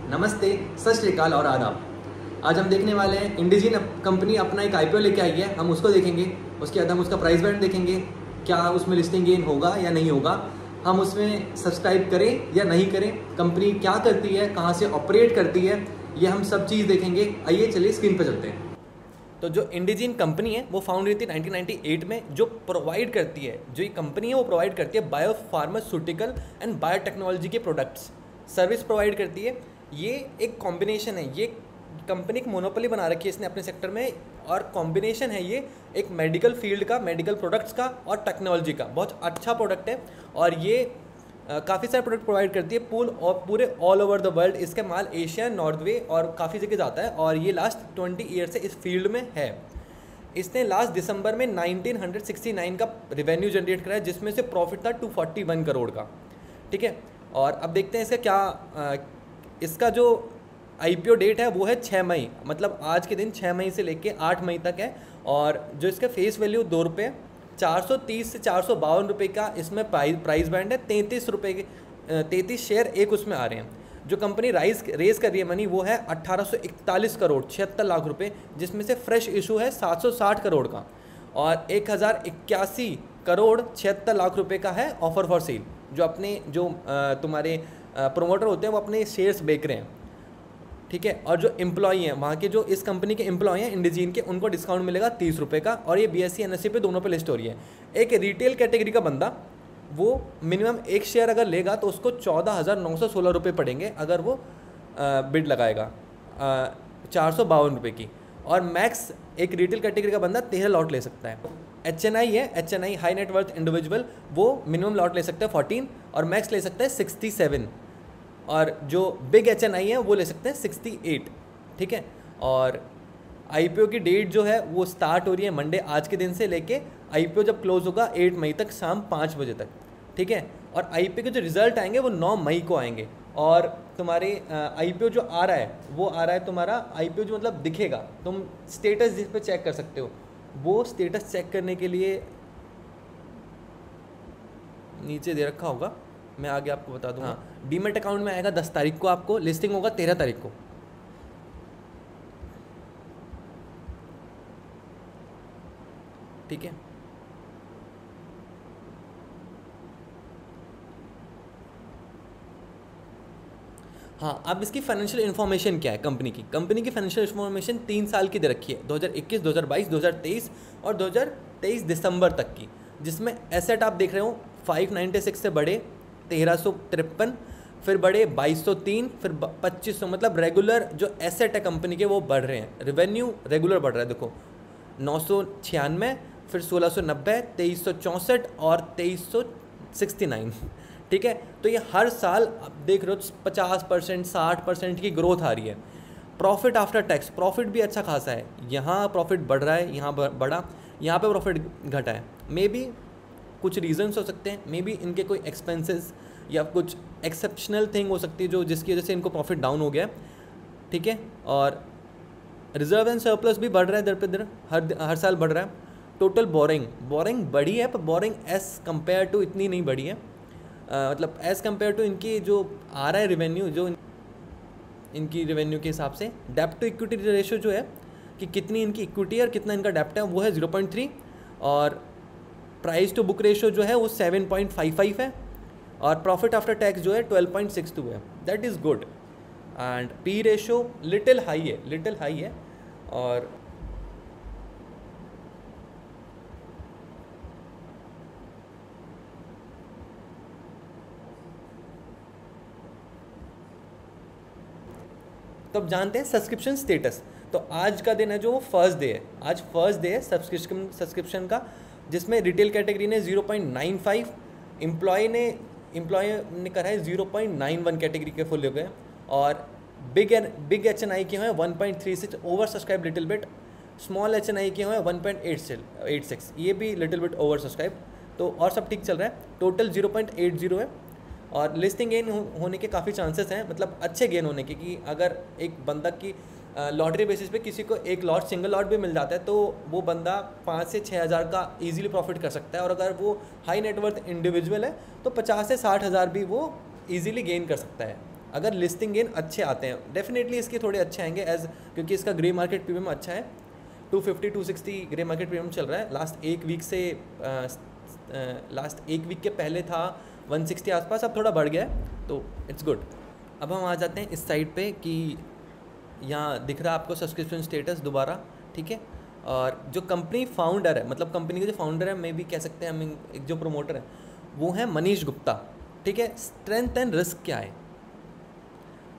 नमस्ते, सत श्री अकाल और आदाब। आज हम देखने वाले हैं इंडिजीन कंपनी अपना एक आईपीओ लेके आई है। हम उसको देखेंगे, उसके बाद हम उसका प्राइस बैंड देखेंगे, क्या उसमें लिस्टिंग गेन होगा या नहीं होगा, हम उसमें सब्सक्राइब करें या नहीं करें, कंपनी क्या करती है, कहाँ से ऑपरेट करती है, ये हम सब चीज़ देखेंगे। आइए चलिए स्क्रीन पर चलते हैं। तो जो इंडिजीन कंपनी है वो फाउंड हुई थी 1998 में। जो प्रोवाइड करती है, जो ये कंपनी है वो प्रोवाइड करती है बायो फार्मास्यूटिकल एंड बायोटेक्नोलॉजी के प्रोडक्ट्स, सर्विस प्रोवाइड करती है। ये एक कॉम्बिनेशन है, ये कंपनी एक मोनोपोली बना रखी है इसने अपने सेक्टर में, और कॉम्बिनेशन है ये एक मेडिकल फील्ड का, मेडिकल प्रोडक्ट्स का और टेक्नोलॉजी का। बहुत अच्छा प्रोडक्ट है और ये काफ़ी सारे प्रोडक्ट प्रोवाइड करती है पूरे ऑल ओवर द वर्ल्ड। इसका माल एशिया, नॉर्थ वे और काफ़ी जगह जाता है और ये लास्ट 20 ईयर से इस फील्ड में है। इसने लास्ट दिसंबर में 1969 का रेवेन्यू जनरेट करा है, जिसमें से प्रॉफिट था 241 करोड़ का। ठीक है, और अब देखते हैं इसका क्या इसका जो आईपीओ डेट है वो है 6 मई, मतलब आज के दिन 6 मई से लेके 8 मई तक है। और जो इसका फेस वैल्यू 2 रुपये, 430 से 452 रुपये का इसमें प्राइस बैंड है। 33 रुपये के 33 शेयर एक उसमें आ रहे हैं। जो कंपनी रेज कर रही है मनी वो है 1841 करोड़ 76 लाख रुपए, जिसमें से फ्रेश इशू है 760 करोड़ का और 1081 करोड़ 76 लाख रुपए का है ऑफर फॉर सेल। जो अपने जो तुम्हारे प्रोमोटर होते हैं वो अपने शेयर्स बेच रहे हैं। ठीक है, और जो एम्प्लॉई हैं वहाँ के, जो इस कंपनी के एम्प्लॉई हैं इंडिजीन के, उनको डिस्काउंट मिलेगा 30 रुपये का। और ये BSE NSE पे दोनों पे लिस्ट हो रही है। एक रिटेल कैटेगरी का बंदा वो मिनिमम एक शेयर अगर लेगा तो उसको 14,916 रुपये पड़ेंगे अगर वो बिड लगाएगा 452 रुपये की। और मैक्स एक रिटेल कैटेगरी का बंदा 13 लॉट ले सकता है। HNI है, HNI हाई नेटवर्थ इंडिविजुअल, वो मिनिमम लॉट ले सकता है 14 और मैक्स ले सकता है 67। और जो बिग HNI है वो ले सकते हैं 68। ठीक है, और आईपीओ की डेट जो है वो स्टार्ट हो रही है मंडे, आज के दिन से लेके आईपीओ जब क्लोज होगा 8 मई तक शाम 5 बजे तक। ठीक है, और आईपीओ के जो रिजल्ट आएंगे वो 9 मई को आएंगे। और तुम्हारे आईपीओ जो आ रहा है वो आ रहा है तुम्हारा आईपीओ जो मतलब दिखेगा, तुम स्टेटस जिस पे चेक कर सकते हो, वो स्टेटस चेक करने के लिए नीचे दे रखा होगा, मैं आगे आपको बता दूंगा। हाँ, डीमेट अकाउंट में आएगा 10 तारीख को, आपको लिस्टिंग होगा 13 तारीख को। ठीक है, हाँ, अब इसकी फाइनेंशियल इन्फॉर्मेशन क्या है कंपनी की फाइनेंशियल इन्फॉर्मेशन 3 साल की दे रखी है, 2021, 2022, 2023 और 2023 दिसंबर तक की, जिसमें एसेट आप देख रहे हो 596 से बढ़े 1353, फिर बढ़े 2203, फिर 2500, मतलब रेगुलर जो एसेट है कंपनी के वो बढ़ रहे हैं। रेवेन्यू रेगुलर बढ़ रहा है, देखो 996, फिर 1690, 2364 और 2369। ठीक है, तो ये हर साल आप देख रहे हो 50%, 60% की ग्रोथ आ रही है। प्रॉफिट आफ्टर टैक्स, प्रॉफिट भी अच्छा खासा है। यहाँ प्रॉफिट बढ़ रहा है, यहाँ बढ़ा, यहाँ पे प्रॉफिट घटा है। मे बी कुछ रीजंस हो सकते हैं, मे बी इनके कोई एक्सपेंसेस या कुछ एक्सेप्शनल थिंग हो सकती है जो जिसकी वजह से इनको प्रॉफिट डाउन हो गया। ठीक है, और रिजर्व एंड सरप्लस भी बढ़ रहा है दर पे दर, हर साल बढ़ रहा है। टोटल बोरिंग बढ़ी है, पर बोरिंग एज कम्पेयर टू इतनी नहीं बढ़ी है, मतलब एज़ कम्पेयर टू इनकी जो आ रहा है रेवेन्यू, जो इनकी रेवेन्यू के हिसाब से। डेप्ट टू इक्विटी रेशियो जो है कि कितनी इनकी इक्विटी और कितना इनका डेप्ट है वो है 0.3, और प्राइस टू बुक रेशियो जो है वो 7.55 है, और प्रॉफिट आफ्टर टैक्स जो है 12.62 है। That is good. And P ratio little high है। और तो अब जानते हैं सब्सक्रिप्शन स्टेटस। तो आज का दिन है जो वो फर्स्ट डे है, आज फर्स्ट डे है सब्सक्रिप्शन का, जिसमें रिटेल कैटेगरी ने 0.95, एम्प्लॉय ने करा है 0.91 कैटेगरी के फुल हो गए, और बिग HNI के हुए 1.36, over subscribe little bit. Small HNI के हुए 1.86, ये भी लिटिल बिट ओवर सब्सक्राइब। तो और सब ठीक चल रहा है। टोटल 0.80 है, और लिस्टिंग गेन होने के काफ़ी चांसेस हैं, मतलब अच्छे गेन होने के, कि अगर एक बंदा की लॉटरी बेसिस पे किसी को एक लॉट, सिंगल लॉट भी मिल जाता है तो वो बंदा 5 से 6 हज़ार का इजीली प्रॉफिट कर सकता है। और अगर वो हाई नेटवर्थ इंडिविजुअल है तो 50 से 60 हज़ार भी वो इजीली गेन कर सकता है अगर लिस्टिंग गेन अच्छे आते हैं डेफिनेटली इसके थोड़े अच्छे आएंगे एज, क्योंकि इसका ग्रे मार्केट प्रीमियम अच्छा है, 250-260 ग्रे मार्केट प्रीमियम चल रहा है। लास्ट एक वीक के पहले था 160 आसपास, अब थोड़ा बढ़ गया है, तो इट्स गुड। अब हम आ जाते हैं इस साइड पे कि यहाँ दिख रहा है आपको सब्सक्रिप्शन स्टेटस दोबारा, ठीक है। और जो कंपनी फाउंडर है, मतलब कंपनी के जो फाउंडर है, मे भी कह सकते हैं हम, एक जो प्रोमोटर है वो है मनीष गुप्ता, ठीक है। स्ट्रेंथ एंड रिस्क क्या है?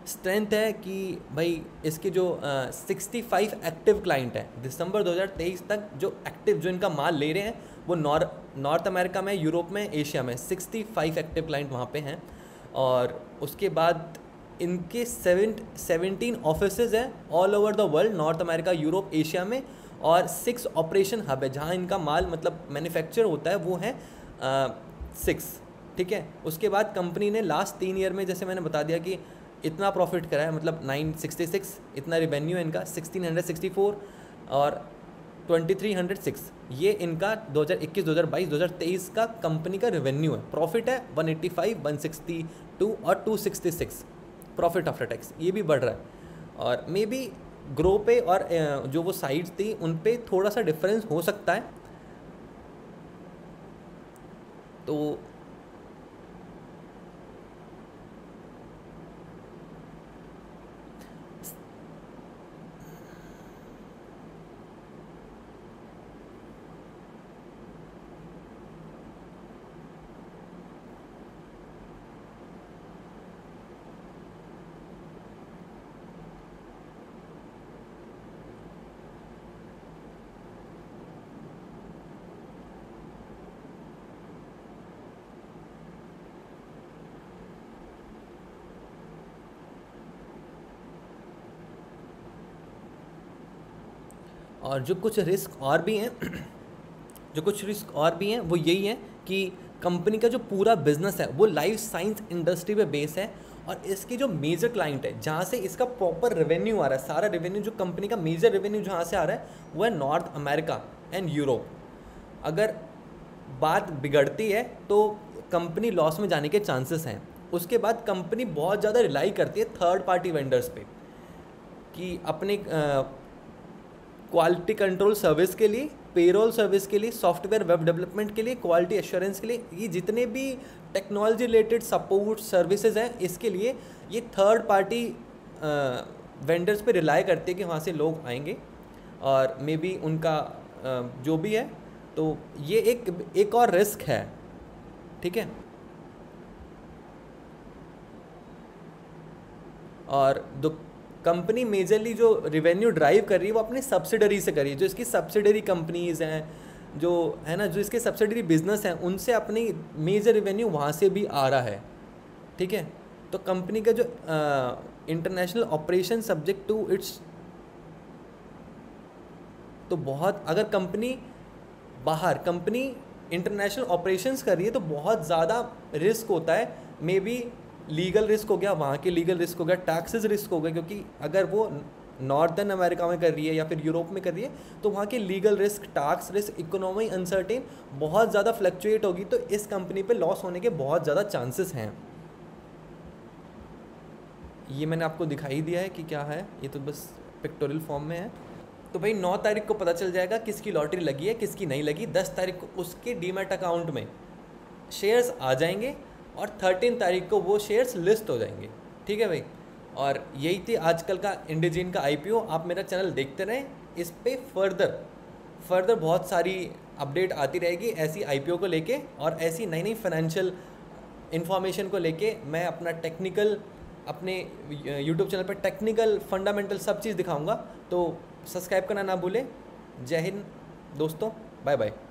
स्ट्रेंथ है कि भाई इसके जो 65 एक्टिव क्लाइंट है दिसंबर 2023 तक, जो एक्टिव जो इनका माल ले रहे हैं वो नॉर्थ अमेरिका में, यूरोप में, एशिया में 65 एक्टिव क्लाइंट वहाँ पे हैं। और उसके बाद इनके 17 ऑफिसेज हैं all over the world, north America, Europe, Asia में, और 6 ऑपरेशन हब है जहाँ इनका माल मतलब मैन्युफैक्चर होता है, वो है 6, ठीक है। उसके बाद कंपनी ने लास्ट 3 ईयर में, जैसे मैंने बता दिया कि इतना प्रॉफिट करा है, मतलब 966, इतना रिवेन्यू है इनका 1664 और 2306, ये इनका 2021, 2022, 2023 का कंपनी का रेवेन्यू है। प्रॉफिट है 185, 162 और 266 प्रॉफिट आफ्टर टैक्स, ये भी बढ़ रहा है। और मे बी ग्रो पे और जो वो साइट्स थी उन पे थोड़ा सा डिफरेंस हो सकता है, तो और जो कुछ रिस्क और भी हैं वो यही है कि कंपनी का जो पूरा बिजनेस है वो लाइफ साइंस इंडस्ट्री पे बेस है, और इसके जो मेजर क्लाइंट है जहाँ से इसका प्रॉपर रेवेन्यू आ रहा है, सारा रेवेन्यू जो कंपनी का मेजर रेवेन्यू जहाँ से आ रहा है वो है नॉर्थ अमेरिका एंड यूरोप। अगर बात बिगड़ती है तो कंपनी लॉस में जाने के चांसेस हैं। उसके बाद कंपनी बहुत ज़्यादा रिलाई करती है थर्ड पार्टी वेंडर्स पे कि अपने क्वालिटी कंट्रोल सर्विस के लिए, पेरोल सर्विस के लिए, सॉफ्टवेयर वेब डेवलपमेंट के लिए, क्वालिटी एश्योरेंस के लिए, ये जितने भी टेक्नोलॉजी रिलेटेड सपोर्ट सर्विसेज हैं, इसके लिए ये थर्ड पार्टी वेंडर्स पे रिलाई करते हैं कि वहाँ से लोग आएंगे और मे बी उनका जो भी है, तो ये एक और रिस्क है, ठीक है। और कंपनी मेजरली जो रिवेन्यू ड्राइव कर रही है वो अपनी सब्सिडरी से कर रही है, जो इसकी सब्सिडरी कंपनीज़ हैं, जो है ना, जो इसके सब्सिडरी बिजनेस हैं, उनसे अपनी मेजर रिवेन्यू वहाँ से भी आ रहा है, ठीक है। तो कंपनी का जो international operation subject to its, तो बहुत, अगर कंपनी इंटरनेशनल ऑपरेशंस कर रही है तो बहुत ज़्यादा रिस्क होता है। मे बी लीगल रिस्क हो गया, वहाँ के लीगल रिस्क हो गया, टैक्सेस रिस्क हो गया, क्योंकि अगर वो नॉर्दर्न अमेरिका में कर रही है या फिर यूरोप में कर रही है तो वहाँ के legal risk, tax risk, economy uncertain बहुत ज़्यादा फ्लक्चुएट होगी, तो इस कंपनी पे लॉस होने के बहुत ज़्यादा चांसेस हैं। ये मैंने आपको दिखाई दिया है कि क्या है, ये तो बस पिक्टोरियल फॉर्म में है। तो भाई 9 तारीख को पता चल जाएगा किसकी लॉटरी लगी है, किसकी नहीं लगी। 10 तारीख को उसके डीमैट अकाउंट में शेयर्स आ जाएंगे और 13 तारीख को वो शेयर्स लिस्ट हो जाएंगे, ठीक है भाई। और यही थी आजकल का इंडिजीन का आईपीओ। आप मेरा चैनल देखते रहें, इस पे फर्दर बहुत सारी अपडेट आती रहेगी ऐसी आईपीओ को लेके, और ऐसी नई फाइनेंशियल इन्फॉर्मेशन को लेके मैं अपना टेक्निकल, अपने यूट्यूब चैनल पर टेक्निकल फंडामेंटल सब चीज़ दिखाऊंगा। तो सब्सक्राइब करना ना भूलें। जय हिंद दोस्तों, बाय बाय।